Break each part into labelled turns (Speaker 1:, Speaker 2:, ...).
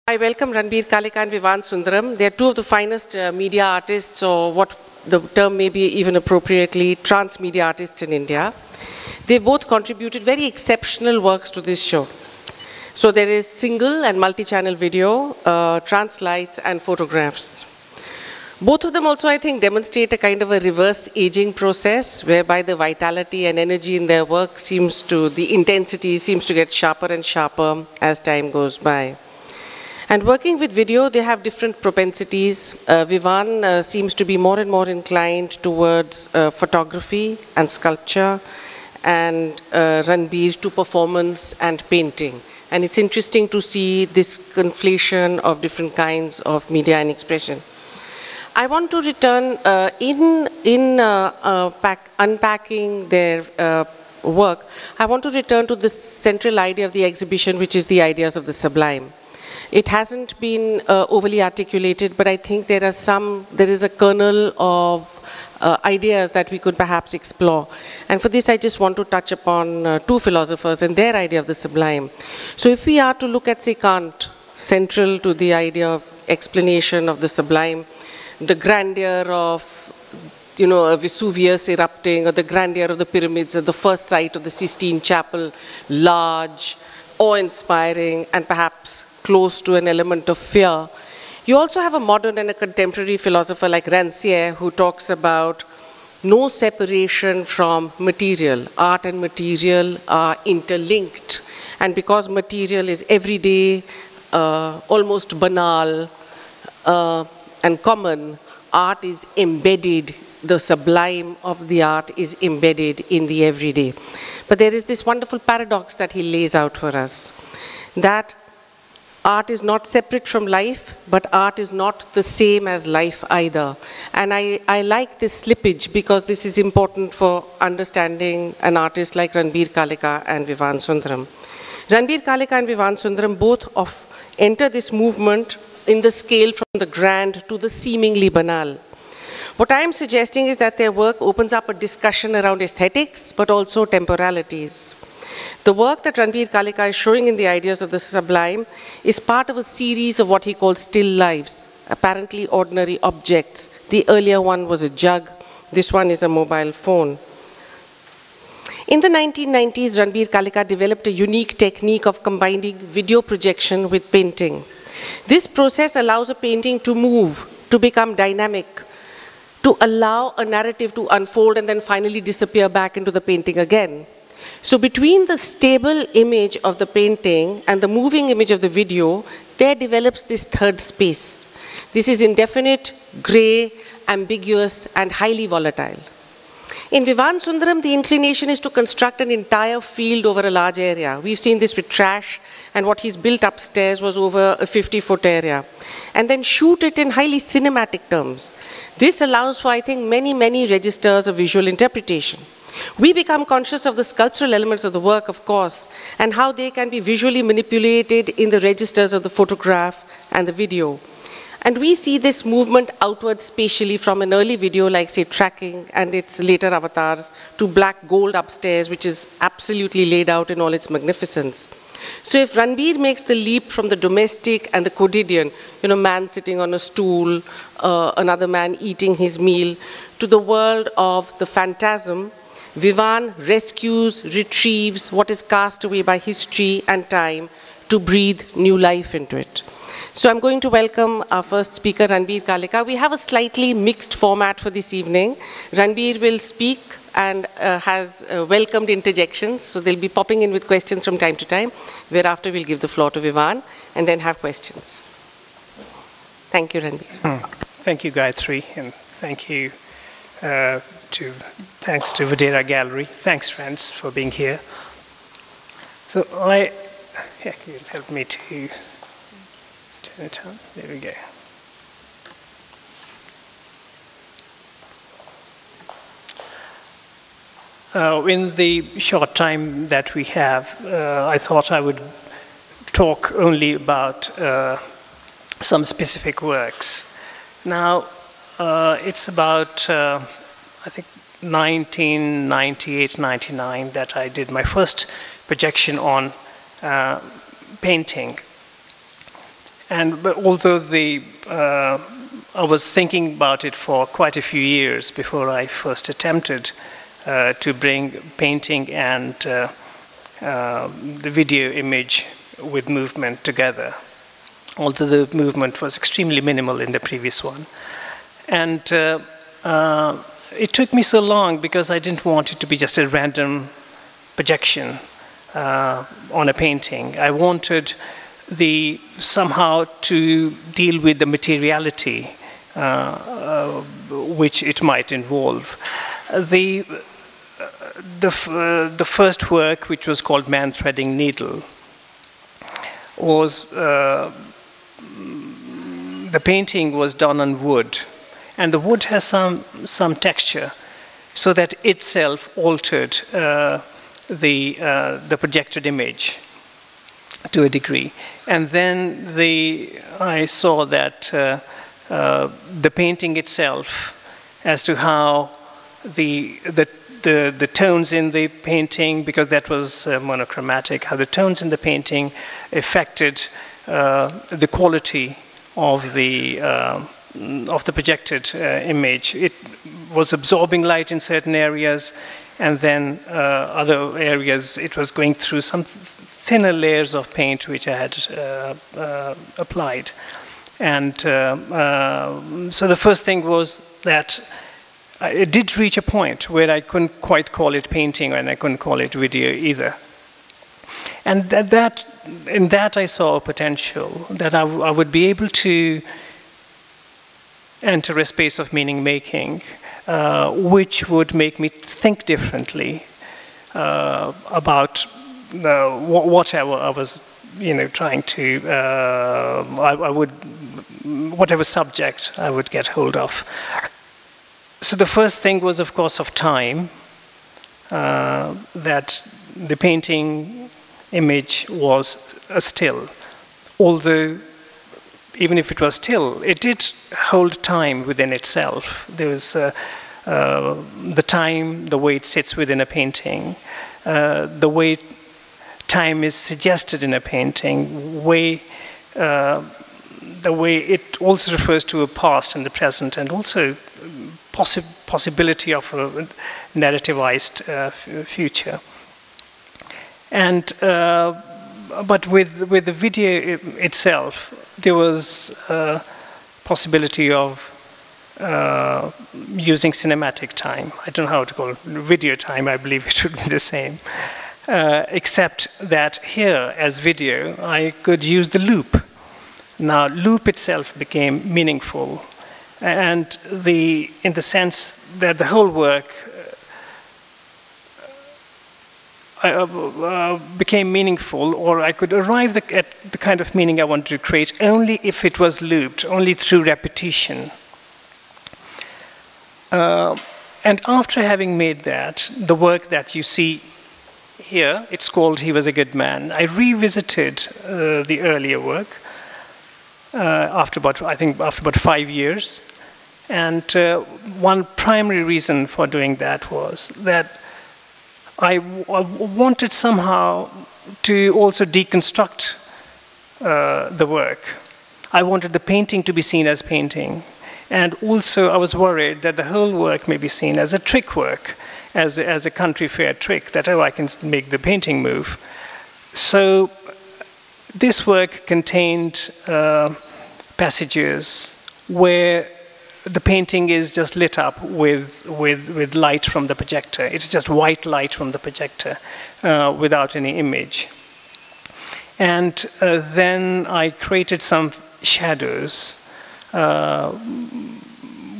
Speaker 1: I welcome Ranbir Kaleka and Vivan Sundaram. They are two of the finest media artists, or what the term may be even appropriately, transmedia artists in India. They both contributed very exceptional works to this show. So there is single and multi-channel video, translights and photographs. Both of them also, I think, demonstrate a kind of a reverse aging process whereby the vitality and energy in their work the intensity seems to get sharper and sharper as time goes by. And working with video, they have different propensities. Vivan seems to be more and more inclined towards photography and sculpture, and Ranbir to performance and painting. And it's interesting to see this conflation of different kinds of media and expression. I want to return, unpacking their work, I want to return to the central idea of the exhibition, which is the ideas of the sublime. It hasn't been overly articulated, but I think there is a kernel of ideas that we could perhaps explore. And for this, I just want to touch upon two philosophers and their idea of the sublime. So if we are to look at, say, Kant, central to the idea of explanation of the sublime, the grandeur of, a Vesuvius erupting, or the grandeur of the pyramids at the first sight of the Sistine Chapel, large, awe-inspiring, and perhaps close to an element of fear. You also have a modern and a contemporary philosopher like Rancière, who talks about no separation from material. Art and material are interlinked. And because material is everyday, almost banal, and common, art is embedded, the sublime of the art is embedded in the everyday. But there is this wonderful paradox that he lays out for us, that art is not separate from life, but art is not the same as life either. And I like this slippage because this is important for understanding an artist like Ranbir Kaleka and Vivan Sundaram. Ranbir Kaleka and Vivan Sundaram both enter this movement in the scale from the grand to the seemingly banal. What I am suggesting is that their work opens up a discussion around aesthetics, but also temporalities. The work that Ranbir Kaleka is showing in the ideas of the sublime is part of a series of what he calls still lives, apparently ordinary objects. The earlier one was a jug, this one is a mobile phone. In the 1990s, Ranbir Kaleka developed a unique technique of combining video projection with painting. This process allows a painting to move, to become dynamic, to allow a narrative to unfold and then finally disappear back into the painting again. So between the stable image of the painting and the moving image of the video, there develops this third space. This is indefinite, gray, ambiguous, and highly volatile. In Vivan Sundaram, the inclination is to construct an entire field over a large area. We've seen this with trash, and what he's built upstairs was over a 50-foot area. And then shoot it in highly cinematic terms. This allows for, I think, many, many registers of visual interpretation. We become conscious of the sculptural elements of the work, of course, and how they can be visually manipulated in the registers of the photograph and the video. And we see this movement outward spatially from an early video like, say, Tracking and its later avatars to Black Gold upstairs, which is absolutely laid out in all its magnificence. So if Ranbir makes the leap from the domestic and the quotidian, man sitting on a stool, another man eating his meal, to the world of the phantasm, Vivan rescues, retrieves what is cast away by history and time to breathe new life into it. So I'm going to welcome our first speaker, Ranbir Kaleka. We have a slightly mixed format for this evening. Ranbir will speak and has welcomed interjections, so they'll be popping in with questions from time to time, whereafter we'll give the floor to Vivan and then have questions. Thank you, Ranbir.
Speaker 2: Thank you, Gayatri, and thank you thanks to Vadehra Gallery. Thanks, friends, for being here. So you'll help me to turn it on. There we go. In the short time that we have, I thought I would talk only about some specific works. Now, it's about, I think, 1998-99 that I did my first projection on painting. But although I was thinking about it for quite a few years before I first attempted to bring painting and the video image with movement together, although the movement was extremely minimal in the previous one. And it took me so long because I didn't want it to be just a random projection on a painting. I wanted somehow to deal with the materiality which it might involve. The first work, which was called Man Threading Needle, was the painting was done on wood, and the wood has some texture, so that itself altered the projected image to a degree. And then I saw that the painting itself, as to how the tones in the painting, because that was monochromatic, how the tones in the painting affected the quality of the projected image. It was absorbing light in certain areas, and then other areas it was going through some thinner layers of paint which I had applied. And so the first thing was that it did reach a point where I couldn't quite call it painting, and I couldn't call it video either. And in that I saw a potential that I would be able to enter a space of meaning making, which would make me think differently about whatever I was, trying to. Whatever subject I would get hold of. So the first thing was, of course, of time. That the painting image was a still, although even if it was still, it did hold time within itself. There was the time, the way it sits within a painting, the way time is suggested in a painting, the way it also refers to a past and the present, and also possibility of a narrativized future. And but with the video itself, there was a possibility of using cinematic time. I don't know how to call it, video time. I believe it would be the same, except that here, as video, I could use the loop. Now, loop itself became meaningful, and in the sense that the whole work became meaningful, or I could arrive at the kind of meaning I wanted to create only if it was looped, only through repetition. And after having made that, the work that you see here, it's called He Was a Good Man. I revisited the earlier work after about 5 years. And one primary reason for doing that was that I wanted somehow to also deconstruct the work. I wanted the painting to be seen as painting. And also I was worried that the whole work may be seen as a trick work, as a country fair trick, that, oh, I can make the painting move. So this work contained passages where the painting is just lit up with light from the projector. It's just white light from the projector without any image. And then I created some shadows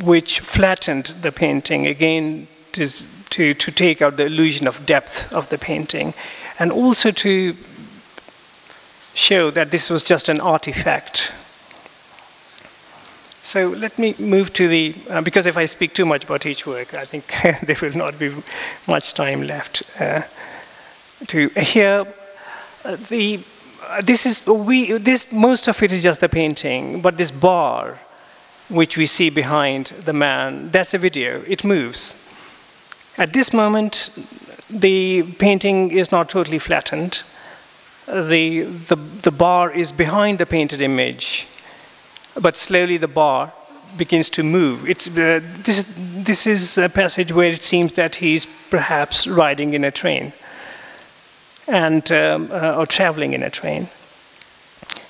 Speaker 2: which flattened the painting, again to take out the illusion of depth of the painting, and also to show that this was just an artifact. So let me move to because if I speak too much about each work, I think there will not be much time left to hear. Most of it is just the painting, but this bar, which we see behind the man, that's a video. It moves. At this moment, the painting is not totally flattened. the bar is behind the painted image, but slowly the bar begins to move. This is a passage where it seems that he's perhaps riding in a train, and or traveling in a train,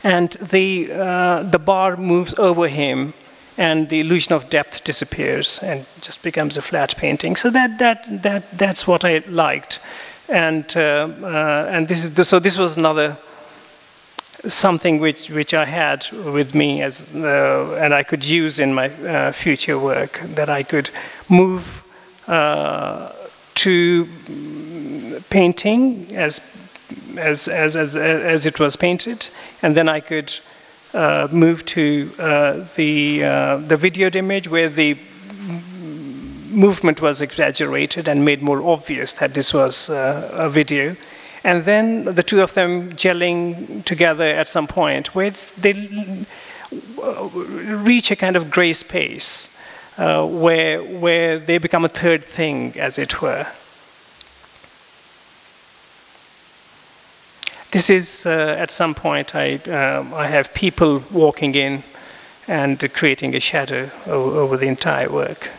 Speaker 2: and the bar moves over him, and the illusion of depth disappears and just becomes a flat painting. So that's what I liked, and this was another something which I had with me as and I could use in my future work, that I could move to painting as it was painted, and then I could move to the videoed image, where the movement was exaggerated and made more obvious that this was a video. And then the two of them gelling together at some point, where they reach a kind of gray space, where they become a third thing, as it were. This is, at some point, I have people walking in and creating a shadow over the entire work.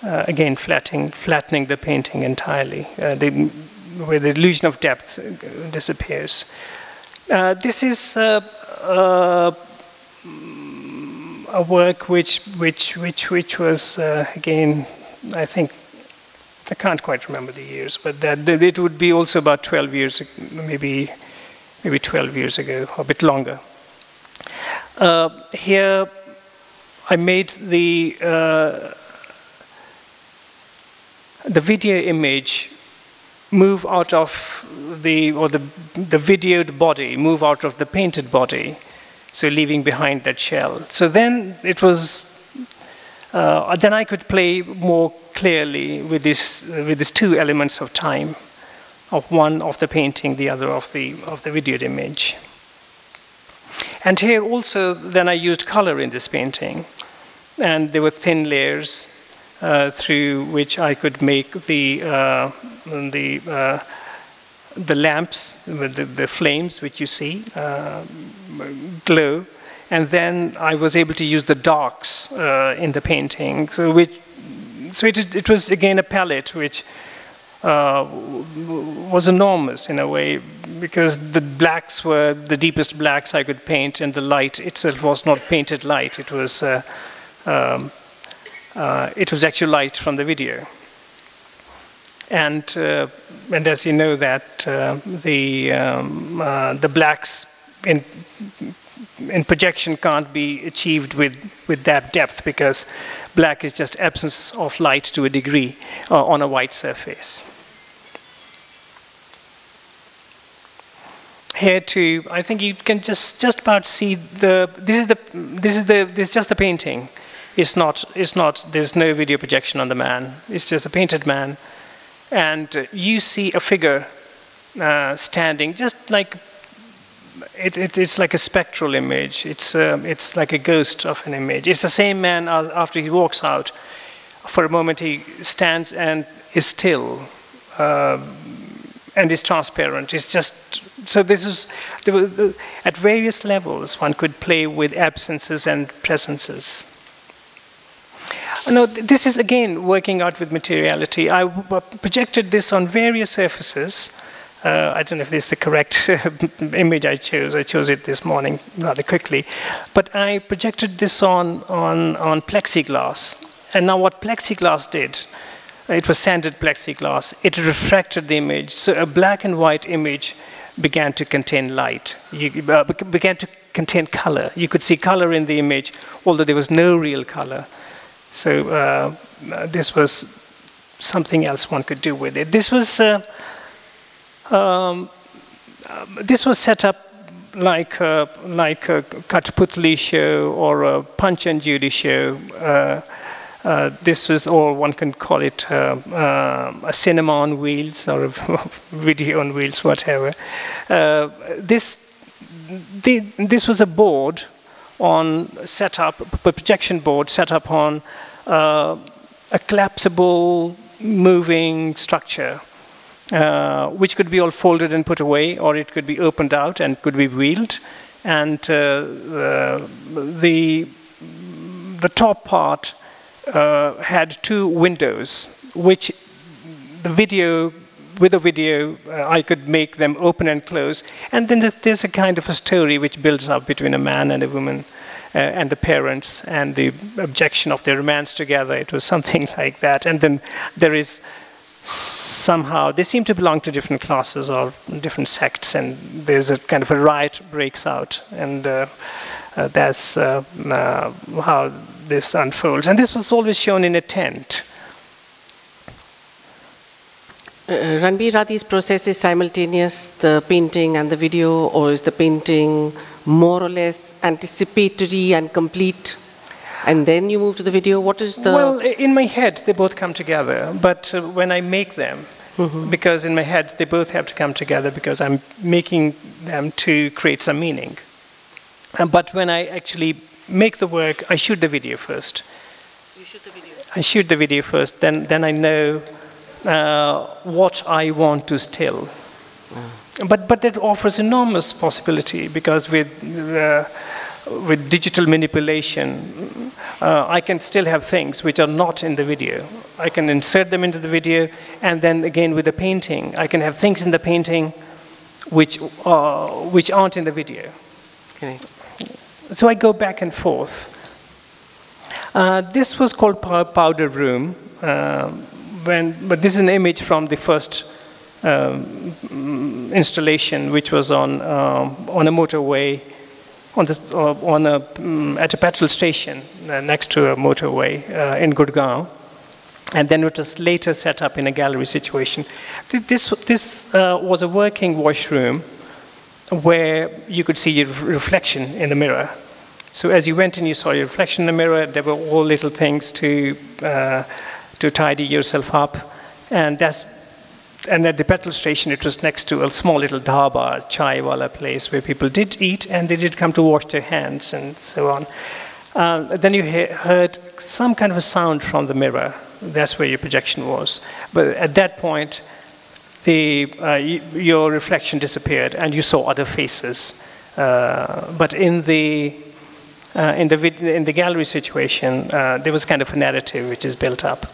Speaker 2: Again, flattening the painting entirely, where the illusion of depth disappears. This is a work which was, again, I think, I can't quite remember the years, but that it would be also about 12 years, maybe 12 years ago, or a bit longer. Here, I made the video image move out of the videoed body, move out of the painted body, so leaving behind that shell. So then it was, then I could play more clearly with these two elements of time, of one of the painting, the other of the videoed image. And here also, then I used color in this painting, and there were thin layers through which I could make the lamps, the flames which you see, glow, and then I was able to use the darks in the painting. So it was again a palette which was enormous in a way, because the blacks were the deepest blacks I could paint, and the light itself was not painted light. It was actual light from the video. And as you know, that the blacks in projection can't be achieved with that depth, because black is just absence of light to a degree on a white surface. Here too, I think you can just about see this is just the painting. It's not. There's no video projection on the man. It's just a painted man, and you see a figure standing, just like it's like a spectral image. It's like a ghost of an image. It's the same man as after he walks out. For a moment, he stands and is still, and is transparent. It's just. So this is at various levels one could play with absences and presences. No, this is again working out with materiality. I projected this on various surfaces. I don't know if this is the correct image I chose. I chose it this morning rather quickly. But I projected this on plexiglass. And now what plexiglass did, it was sanded plexiglass. It refracted the image. So a black and white image began to contain light. Began to contain color. You could see color in the image, although there was no real color. So this was something else one could do with it. This was set up like a Kathputli show or a Punch and Judy show. This was, or one can call it a cinema on wheels or a video on wheels, whatever. This was a board set up, a projection board set up on a collapsible, moving structure. which could be all folded and put away, or it could be opened out and could be wheeled. And the top part had 2 windows, which with the video, I could make them open and close. And then there's a kind of a story which builds up between a man and a woman, and the parents, and the objection of their romance together. It was something like that. And then there is somehow, they seem to belong to different classes or different sects, and there's a kind of a riot breaks out. And that's how this unfolds. And this was always shown in a tent.
Speaker 1: Ranbir, are these processes simultaneous, the painting and the video, or is the painting more or less anticipatory and complete, and then you move to the video? What is the...
Speaker 2: Well, in my head, they both come together, but when I make them, because in my head, they both have to come together because I'm making them to create some meaning. But when I actually make the work, I shoot the video first.
Speaker 1: You shoot the video?
Speaker 2: I shoot the video first, then I know what I want to still. But that offers enormous possibility, because with digital manipulation, I can still have things which are not in the video. I can insert them into the video, and then again with the painting, I can have things in the painting which aren't in the video.
Speaker 1: Okay.
Speaker 2: So I go back and forth. This was called Powder Room. But this is an image from the first installation, which was on a motorway, at a petrol station next to a motorway in Gurgaon, and then it was later set up in a gallery situation. This was a working washroom where you could see your reflection in the mirror. So as you went in, you saw your reflection in the mirror. There were all little things to tidy yourself up, and at the petrol station, it was next to a small little dhaba, chai wala place, where people did eat and they did come to wash their hands and so on. Then you heard some kind of a sound from the mirror. That's where your projection was. But at that point, your reflection disappeared and you saw other faces. But in the gallery situation, there was kind of a narrative which is built up.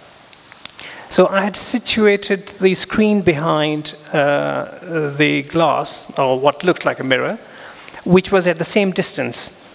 Speaker 2: So I had situated the screen behind the glass, or what looked like a mirror, which was at the same distance